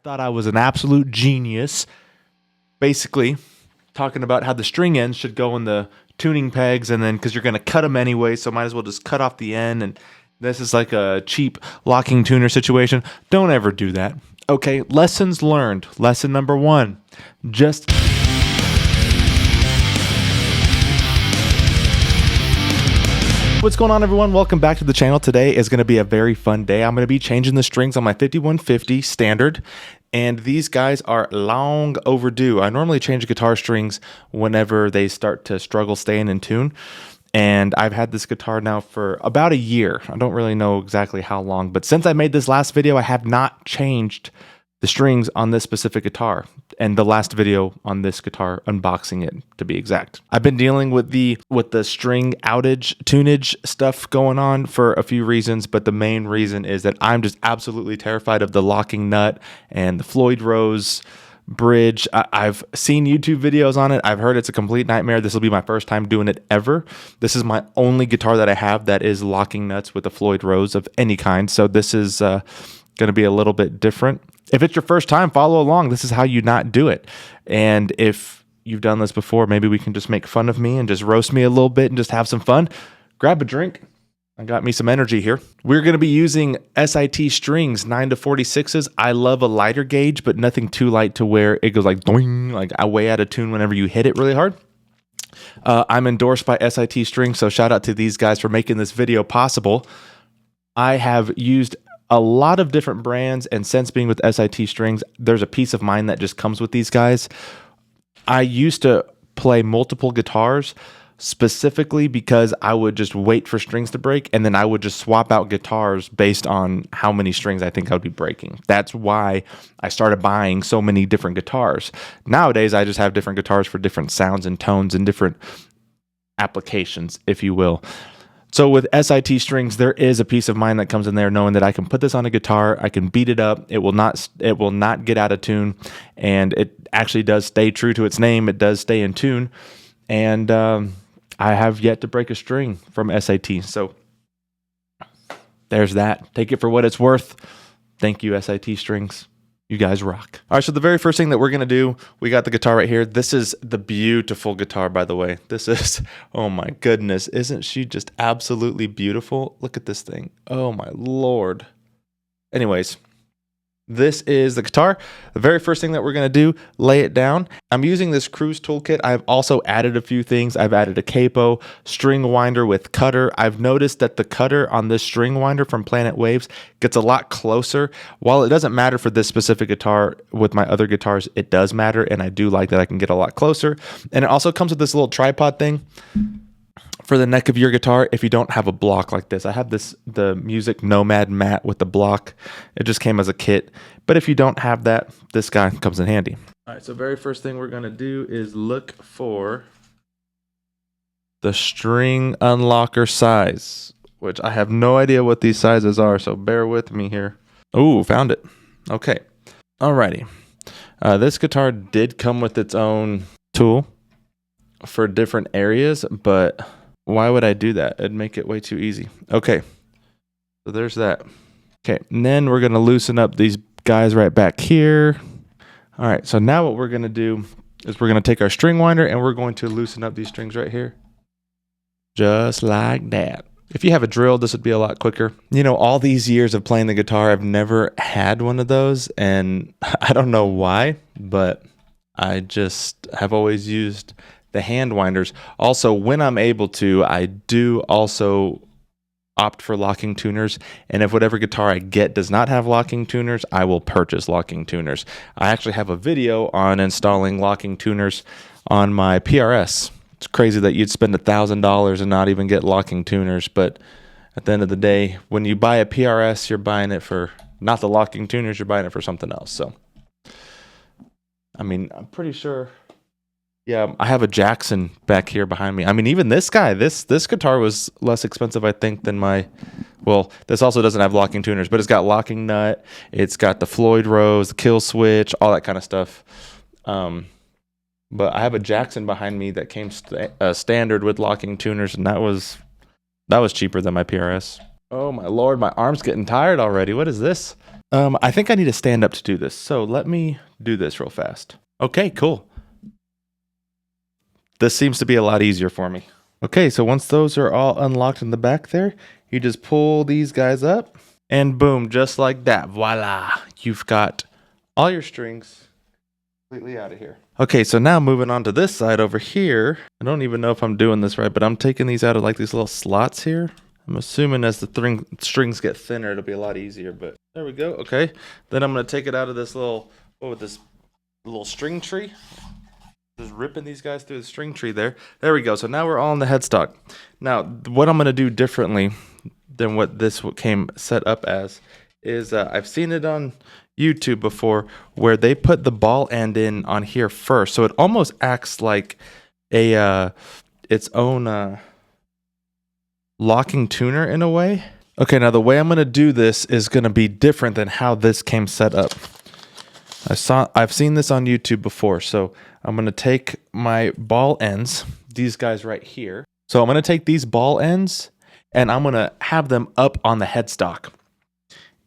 thought I was an absolute genius, basically talking about how the string ends should go in the tuning pegs, and then because you're going to cut them anyway, so might as well just cut off the end. And this is like a cheap locking tuner situation. Don't ever do that. Okay, lessons learned. Lesson number 1, just what's going on, everyone? Welcome back to the channel. Today is going to be a very fun day. I'm going to be changing the strings on my 5150 standard, and these guys are long overdue. I normally change guitar strings whenever they start to struggle staying in tune, and I've had this guitar now for about a year. I don't really know exactly how long, but since I made this last video, I have not changed the strings on this specific guitar, and the last video on this guitar, unboxing it to be exact. I've been dealing with the string outage tunage stuff going on for a few reasons, but the main reason is that I'm just absolutely terrified of the locking nut and the Floyd Rose bridge. I've seen YouTube videos on it. I've heard it's a complete nightmare. This will be my first time doing it ever. This is my only guitar that I have that is locking nuts with a Floyd Rose of any kind, so this is going to be a little bit different. If it's your first time, follow along. This is how you not do it. And if you've done this before, maybe we can just make fun of me and just roast me a little bit and just have some fun. Grab a drink. I got me some energy here. We're going to be using SIT strings, 9 to 46s. I love a lighter gauge, but nothing too light to where it goes like doing, like way out of tune whenever you hit it really hard. I'm endorsed by SIT strings, so shout out to these guys for making this video possible. I have used a lot of different brands, and since being with SIT strings, there's a peace of mind that just comes with these guys. I used to play multiple guitars specifically because I would just wait for strings to break, and then I would just swap out guitars based on how many strings I think I would be breaking. That's why I started buying so many different guitars. Nowadays, I just have different guitars for different sounds and tones and different applications, if you will. So with SIT strings, there is a peace of mind that comes in there knowing that I can put this on a guitar, I can beat it up, it will not get out of tune, and it actually does stay true to its name. It does stay in tune, and I have yet to break a string from SIT. So there's that. Take it for what it's worth. Thank you, SIT strings. You guys rock. All right, so the very first thing that we're going to do, we got the guitar right here. This is the beautiful guitar, by the way. This is, oh my goodness, isn't she just absolutely beautiful? Look at this thing. Oh my Lord. Anyways, this is the guitar. The very first thing that we're going to do, lay it down. I'm using this Cruise toolkit. I've also added a few things. I've added a capo, string winder with cutter. I've noticed that the cutter on this string winder from Planet Waves gets a lot closer. While it doesn't matter for this specific guitar, with my other guitars, it does matter, and I do like that I can get a lot closer. And it also comes with this little tripod thing for the neck of your guitar if you don't have a block like this. I have the Music Nomad mat with the block. It just came as a kit. But if you don't have that, this guy comes in handy. All right, so very first thing we're going to do is look for the string unlocker size, which I have no idea what these sizes are, so bear with me here. Oh, found it. Okay. Alrighty. This guitar did come with its own tool for different areas, but why would I do that? It'd make it way too easy. Okay, so there's that. Okay, and then we're going to loosen up these guys right back here. All right, so now what we're going to do is we're going to take our string winder and we're going to loosen up these strings right here. Just like that. If you have a drill, this would be a lot quicker. You know, all these years of playing the guitar, I've never had one of those, and I don't know why, but I just have always used the hand winders. Also, when I'm able to, I do also opt for locking tuners, and if whatever guitar I get does not have locking tuners, I will purchase locking tuners. I actually have a video on installing locking tuners on my PRS. It's crazy that you'd spend $1,000 and not even get locking tuners, but at the end of the day, when you buy a PRS, you're buying it for not the locking tuners, you're buying it for something else. So I mean, I'm pretty sure. Yeah, I have a Jackson back here behind me. I mean, even this guy, this guitar was less expensive, I think, than my, well, this also doesn't have locking tuners, but it's got locking nut, it's got the Floyd Rose, the kill switch, all that kind of stuff. But I have a Jackson behind me that came standard with locking tuners, and that was cheaper than my PRS. Oh my Lord, my arm's getting tired already. What is this? I think I need to stand up to do this. So let me do this real fast. Okay, cool. This seems to be a lot easier for me. Okay, so once those are all unlocked in the back there, you just pull these guys up and boom, just like that. Voila. You've got all your strings completely out of here. Okay, so now moving on to this side over here. I don't even know if I'm doing this right, but I'm taking these out of like these little slots here. I'm assuming as the strings get thinner, it'll be a lot easier, but there we go. Okay, then I'm gonna take it out of this little, this little string tree. Just ripping these guys through the string tree there. There we go. So now we're all in the headstock. Now, what I'm gonna do differently than what this came set up as is I've seen it on YouTube before where they put the ball end in on here first, so it almost acts like a its own locking tuner in a way. Okay, now the way I'm gonna do this is gonna be different than how this came set up. I've seen this on YouTube before, so I'm gonna take my ball ends, these guys right here. So I'm gonna take these ball ends and I'm gonna have them up on the headstock.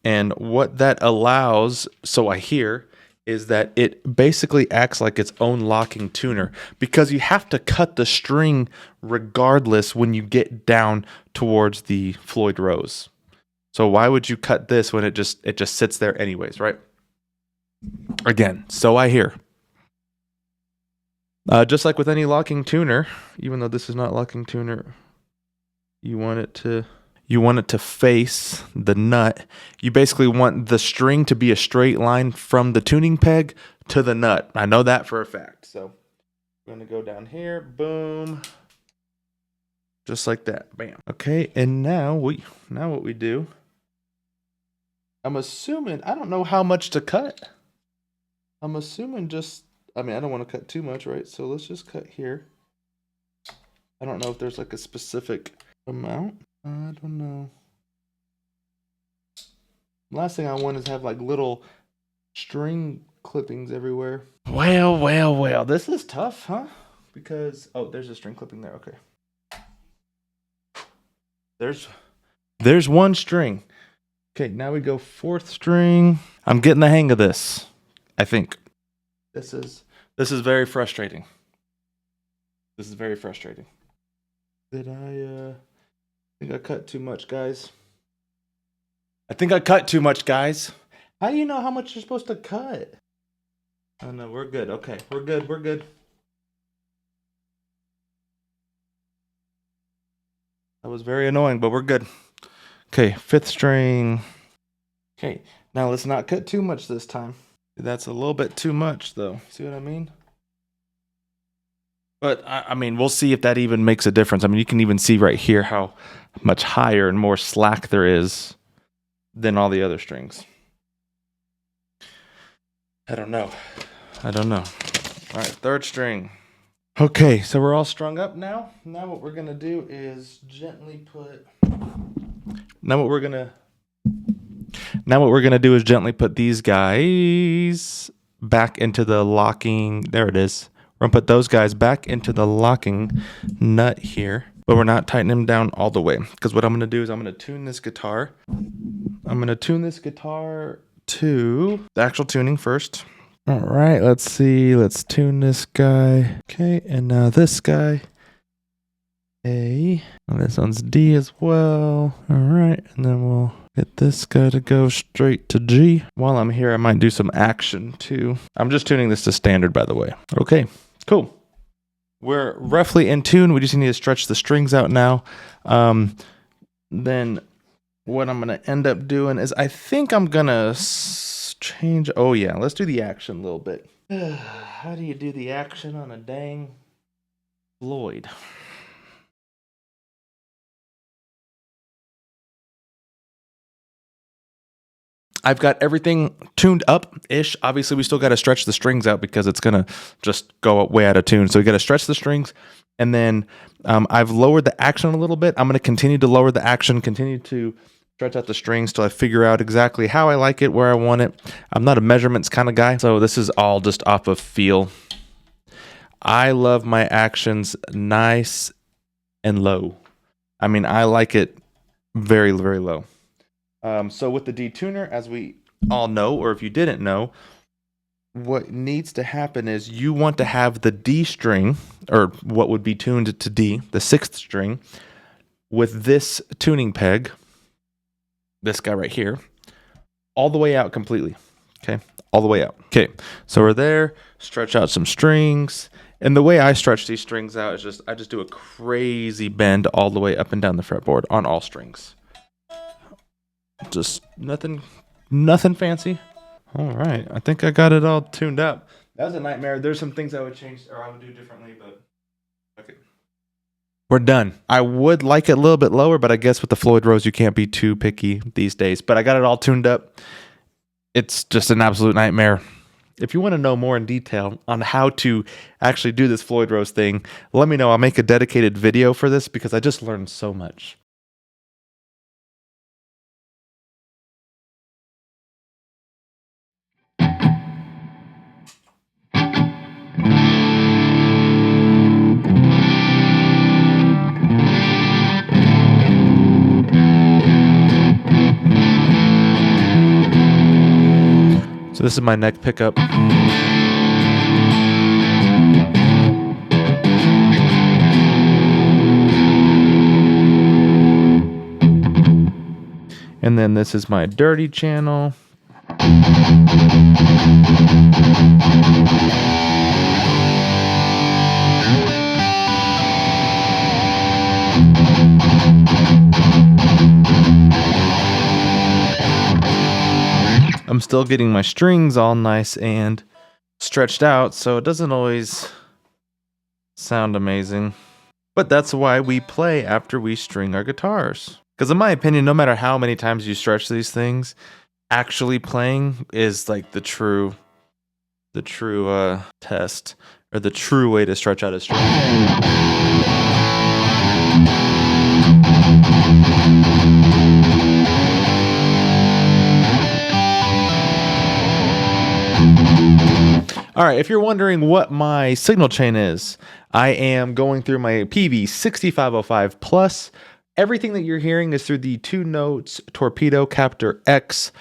And what that allows, so I hear, is that it basically acts like its own locking tuner because you have to cut the string regardless when you get down towards the Floyd Rose. So why would you cut this when it just sits there anyways, right? Again, so I hear. Just like with any locking tuner, even though this is not locking tuner, you want it to face the nut. You basically want the string to be a straight line from the tuning peg to the nut. I know that for a fact. So I'm going to go down here, boom, just like that, bam. Okay, and now what we do, I'm assuming, I don't know how much to cut. I'm assuming I don't want to cut too much, right? So let's just cut here. I don't know if there's like a specific amount. I don't know. Last thing I want is have like little string clippings everywhere. Well. This is tough, huh? Because, there's a string clipping there. Okay. There's one string. Okay, now we go fourth string. I'm getting the hang of this, I think. This is very frustrating. This is very frustrating. Did I think I cut too much, guys? I think I cut too much, guys. How do you know how much you're supposed to cut? Oh no, we're good. Okay, we're good. That was very annoying, but we're good. Okay, fifth string. Okay, now let's not cut too much this time. That's a little bit too much, though. See what I mean? But, I mean, we'll see if that even makes a difference. I mean, you can even see right here how much higher and more slack there is than all the other strings. I don't know. All right, third string. Okay, so we're all strung up now. Now what we're going to do is gently put... Now what we're going to do is gently put these guys back into the locking... There it is. We're going to put those guys back into the locking nut here, but we're not tightening them down all the way. Because what I'm going to do is I'm going to tune this guitar. I'm going to tune this guitar to the actual tuning first. All right, let's see. Let's tune this guy. Okay, and now this guy. A. And this one's D as well. All right, and then we'll get this guy to go straight to G. While I'm here, I might do some action too. I'm just tuning this to standard, by the way. Okay. Cool. We're roughly in tune. We just need to stretch the strings out now. Then what I'm going to end up doing is I think I'm going to change. Oh, yeah. Let's do the action a little bit. How do you do the action on a dang Floyd? I've got everything tuned up-ish. Obviously, we still got to stretch the strings out because it's going to just go way out of tune. So we got to stretch the strings. And then I've lowered the action a little bit. I'm going to continue to lower the action, continue to stretch out the strings till I figure out exactly how I like it, where I want it. I'm not a measurements kind of guy, so this is all just off of feel. I love my actions nice and low. I mean, I like it very, very low. So with the detuner, as we all know, or if you didn't know, what needs to happen is you want to have the D string, or what would be tuned to D, the 6th string, with this tuning peg, this guy right here, all the way out completely. Okay, all the way out. Okay, so we're there, stretch out some strings. And the way I stretch these strings out is I just do a crazy bend all the way up and down the fretboard on all strings. Just nothing fancy. All right, I think I got it all tuned up. That was a nightmare. There's some things I would change or I would do differently, but okay. We're done. I would like it a little bit lower, but I guess with the Floyd Rose, you can't be too picky these days. But I got it all tuned up. It's just an absolute nightmare. If you want to know more in detail on how to actually do this Floyd Rose thing, let me know. I'll make a dedicated video for this because I just learned so much. So this is my neck pickup. And then this is my dirty channel. I'm still getting my strings all nice and stretched out, so it doesn't always sound amazing. But that's why we play after we string our guitars. Because in my opinion, no matter how many times you stretch these things, actually playing is like the true test, or the true way to stretch out a string. All right, if you're wondering what my signal chain is, I am going through my PV 6505 Plus. Everything that you're hearing is through the 2 Notes Torpedo Captor X.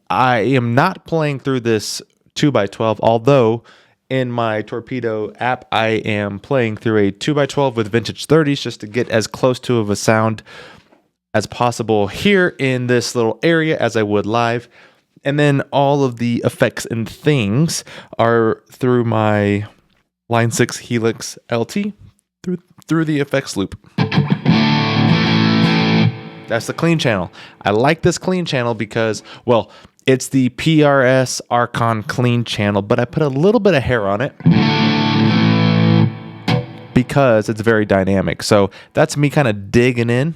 I am not playing through this 2x12, although in my Torpedo app, I am playing through a 2x12 with vintage 30s just to get as close to of a sound as possible here in this little area as I would live. And then all of the effects and things are through my Line 6 Helix LT through the effects loop. That's the clean channel. I like this clean channel because, well, it's the PRS Archon clean channel, but I put a little bit of hair on it because it's very dynamic. So that's me kind of digging in,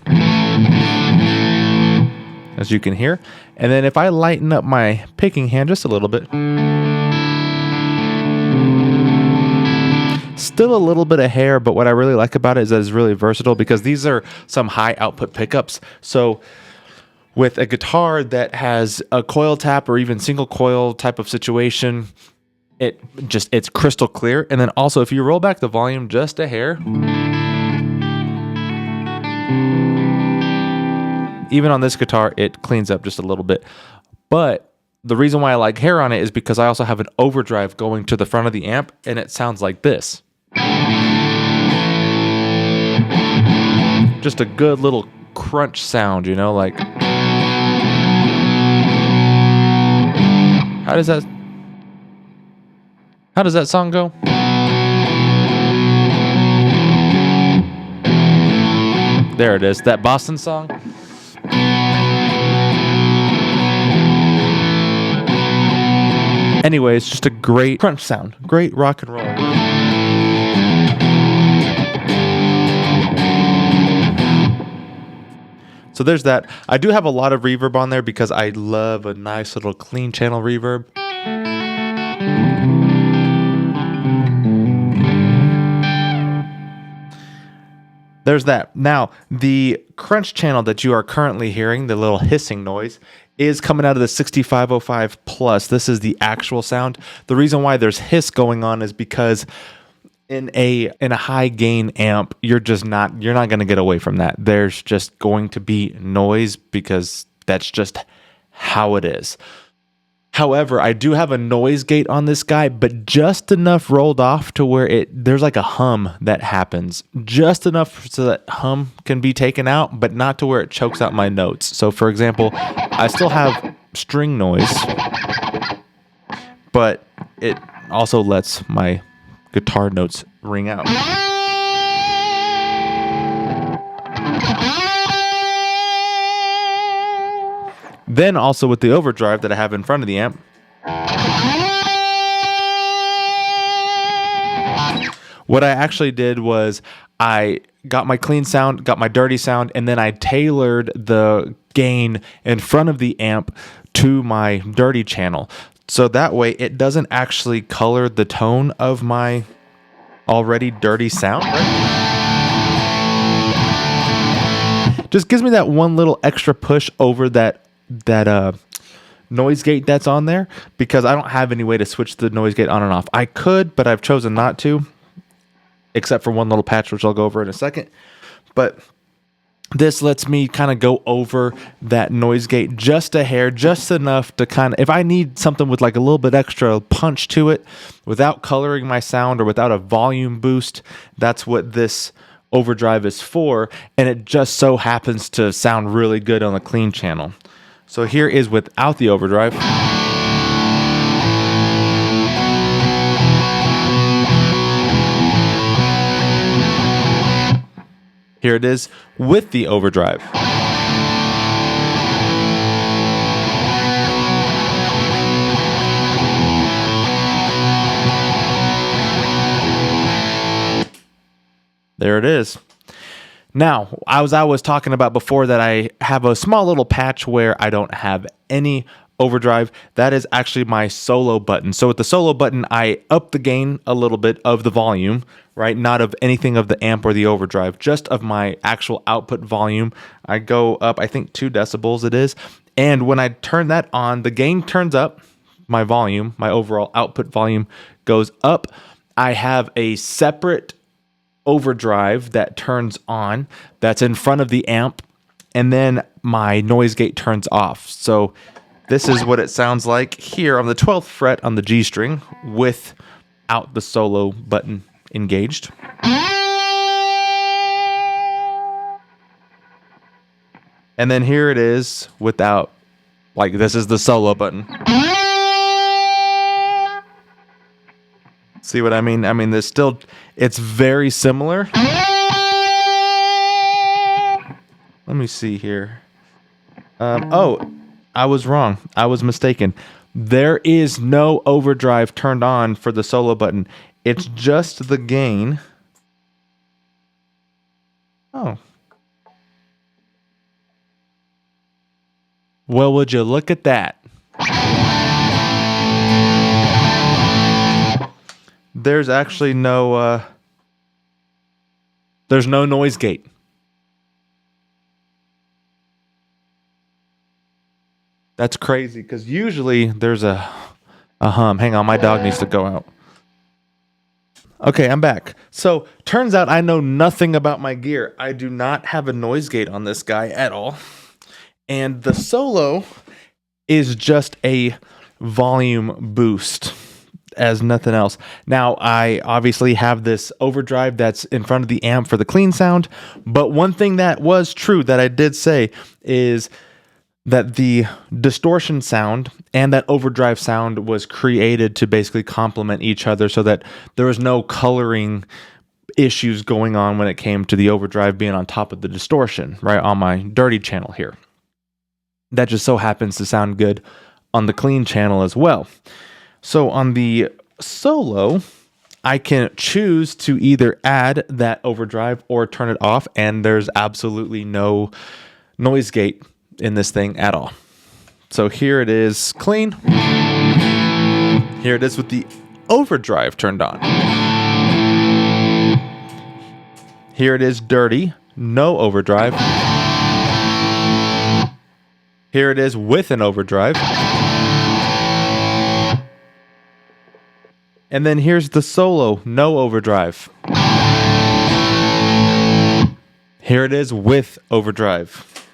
as you can hear. And then if I lighten up my picking hand just a little bit, still a little bit of hair, but what I really like about it is that it's really versatile because these are some high output pickups. So with a guitar that has a coil tap or even single coil type of situation, it's crystal clear. And then also if you roll back the volume just a hair, even on this guitar, it cleans up just a little bit. But the reason why I like hair on it is because I also have an overdrive going to the front of the amp, and it sounds like this. Just a good little crunch sound, you know, like... How does that song go? There it is, that Boston song. Anyways, just a great crunch sound, great rock and roll. So there's that. I do have a lot of reverb on there because I love a nice little clean channel reverb. There's that. Now, the crunch channel that you are currently hearing, the little hissing noise, is coming out of the 6505 Plus. This is the actual sound. The reason why there's hiss going on is because In a high gain amp, you're not going to get away from that. There's just going to be noise because that's just how it is. However, I do have a noise gate on this guy, but just enough rolled off to where there's like a hum that happens. Just enough so that hum can be taken out, but not to where it chokes out my notes. So for example, I still have string noise, but it also lets my guitar notes ring out. Then also with the overdrive that I have in front of the amp, what I actually did was I got my clean sound, got my dirty sound, and then I tailored the gain in front of the amp to my dirty channel. So that way it doesn't actually color the tone of my already dirty sound, right? Just gives me that one little extra push over that noise gate that's on there, because I don't have any way to switch the noise gate on and off. I could, but I've chosen not to, except for one little patch, which I'll go over in a second. But this lets me kind of go over that noise gate just a hair, just enough to kind of, if I need something with like a little bit extra punch to it without coloring my sound or without a volume boost, that's what this overdrive is for. And it just so happens to sound really good on the clean channel. So here is without the overdrive. Here it is with the overdrive. There it is. Now, as I was talking about before, that I have a small little patch where I don't have any overdrive. That is actually my solo button. So with the solo button, I up the gain a little bit of the volume, right? Not of anything of the amp or the overdrive, just of my actual output volume. I go up, I think 2 decibels it is. And when I turn that on, the gain turns up, my volume, my overall output volume goes up. I have a separate overdrive that turns on, that's in front of the amp, and then my noise gate turns off. So this is what it sounds like here on the 12th fret on the G string without the solo button engaged. And then here it is without, like, this is the solo button. See what I mean? I mean, it's very similar. Let me see here. Oh, I was wrong. I was mistaken. There is no overdrive turned on for the solo button. It's just the gain. Oh. Well, would you look at that? There's actually there's no noise gate. That's crazy, because usually there's a hum. Hang on, my dog needs to go out. Okay, I'm back. So turns out I know nothing about my gear. I do not have a noise gate on this guy at all. And the solo is just a volume boost as nothing else. Now, I obviously have this overdrive that's in front of the amp for the clean sound, but one thing that was true that I did say is that the distortion sound and that overdrive sound was created to basically complement each other, so that there was no coloring issues going on when it came to the overdrive being on top of the distortion, right, on my dirty channel here. That just so happens to sound good on the clean channel as well. So on the solo, I can choose to either add that overdrive or turn it off, and there's absolutely no noise gate in this thing at all. So here it is clean. Here it is with the overdrive turned on. Here it is dirty, no overdrive. Here it is with an overdrive. And then here's the solo, no overdrive. Here it is with overdrive.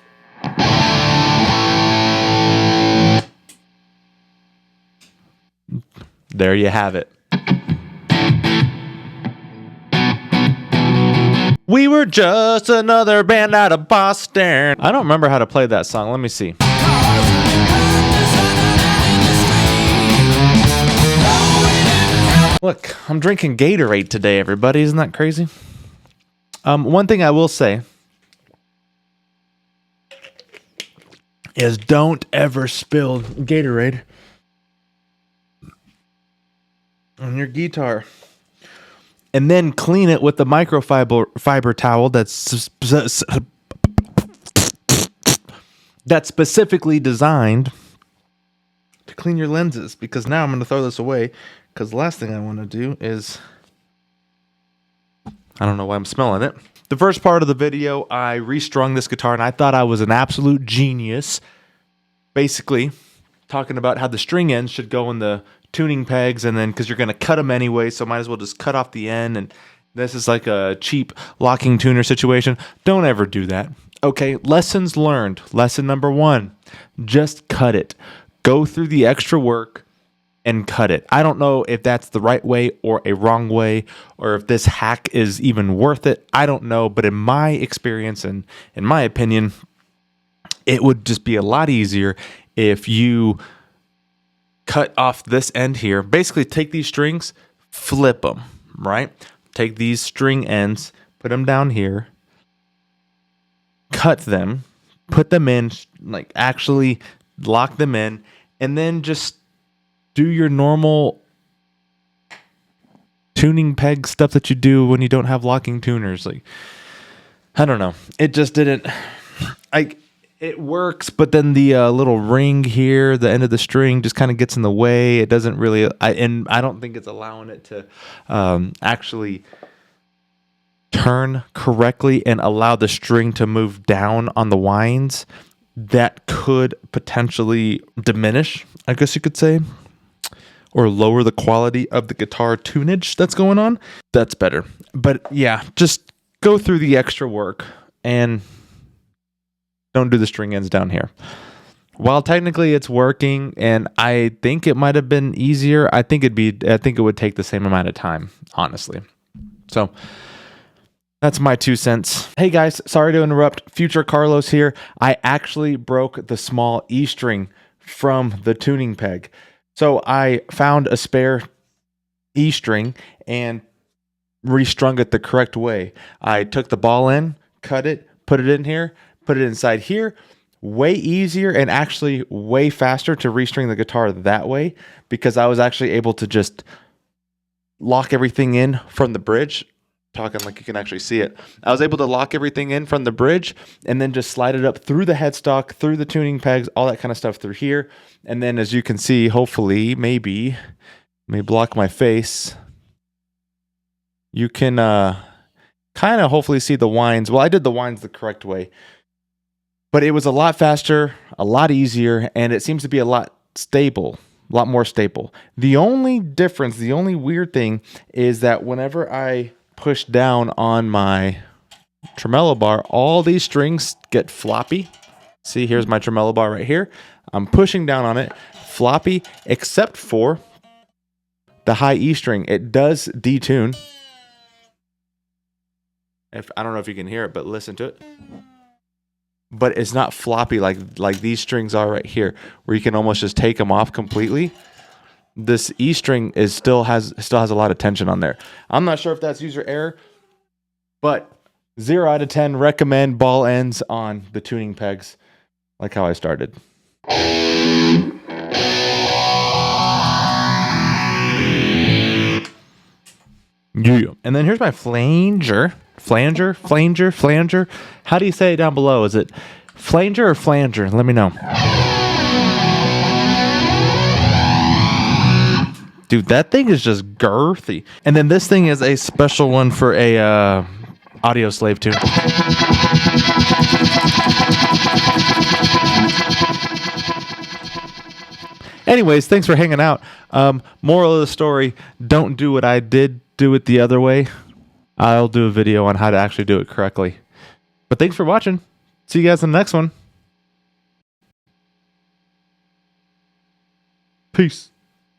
There you have it. We were just another band out of Boston. I don't remember how to play that song. Let me see. Look, I'm drinking Gatorade today, everybody. Isn't that crazy? One thing I will say is don't ever spill Gatorade on your guitar. And then clean it with the microfiber towel that's specifically designed to clean your lenses. Because now I'm going to throw this away. Because the last thing I want to do is... I don't know why I'm smelling it. The first part of the video, I restrung this guitar, and I thought I was an absolute genius. Basically, talking about how the string ends should go in the tuning pegs, and then because you're going to cut them anyway, so might as well just cut off the end. And this is like a cheap locking tuner situation. Don't ever do that. Okay, lessons learned. Lesson number 1, just cut it. Go through the extra work and cut it. I don't know if that's the right way or a wrong way, or if this hack is even worth it. I don't know, but in my experience and in my opinion, it would just be a lot easier if you cut off this end here. Basically, take these strings, flip them, right? Take these string ends, put them down here, cut them, put them in, like actually lock them in, and then just do your normal tuning peg stuff that you do when you don't have locking tuners. Like, I don't know. It just didn't... It works, but then the little ring here, the end of the string, just kind of gets in the way. It doesn't really, and I don't think it's allowing it to actually turn correctly and allow the string to move down on the winds. That could potentially diminish, I guess you could say, or lower the quality of the guitar tunage that's going on. That's better. But yeah, just go through the extra work and don't do the string ends down here. While technically it's working, and I think it might have been easier, I think it would take the same amount of time, honestly. So that's my 2 cents. Hey guys, sorry to interrupt. Future Carlos here. I actually broke the small E string from the tuning peg. So I found a spare E string and restrung it the correct way. I took the ball in, cut it, put it in here, put it inside here. Way easier and actually way faster to restring the guitar that way, because I was actually able to just lock everything in from the bridge. Talking like you can actually see it. I was able to lock everything in from the bridge and then just slide it up through the headstock, through the tuning pegs, all that kind of stuff through here. And then as you can see, hopefully, maybe, let me block my face. You can kind of hopefully see the winds. Well, I did the winds the correct way, but it was a lot faster, a lot easier, and it seems to be a lot more stable. The only difference, the only weird thing is that whenever I push down on my tremolo bar, all these strings get floppy. See, here's my tremolo bar right here. I'm pushing down on it, floppy, except for the high E string. It does detune. I don't know if you can hear it, but listen to it. But it's not floppy like these strings are right here, where you can almost just take them off completely. This E string still has a lot of tension on there. I'm not sure if that's user error, but 0 out of 10 recommend ball ends on the tuning pegs, like how I started. Yeah. And then here's my flanger. Flanger. How do you say it down below? Is it flanger or flanger? Let me know. Dude, that thing is just girthy. And then this thing is a special one for a audio slave tune. Anyways, thanks for hanging out. Moral of the story, don't do what I did. Do it the other way. I'll do a video on how to actually do it correctly. But thanks for watching. See you guys in the next one. Peace.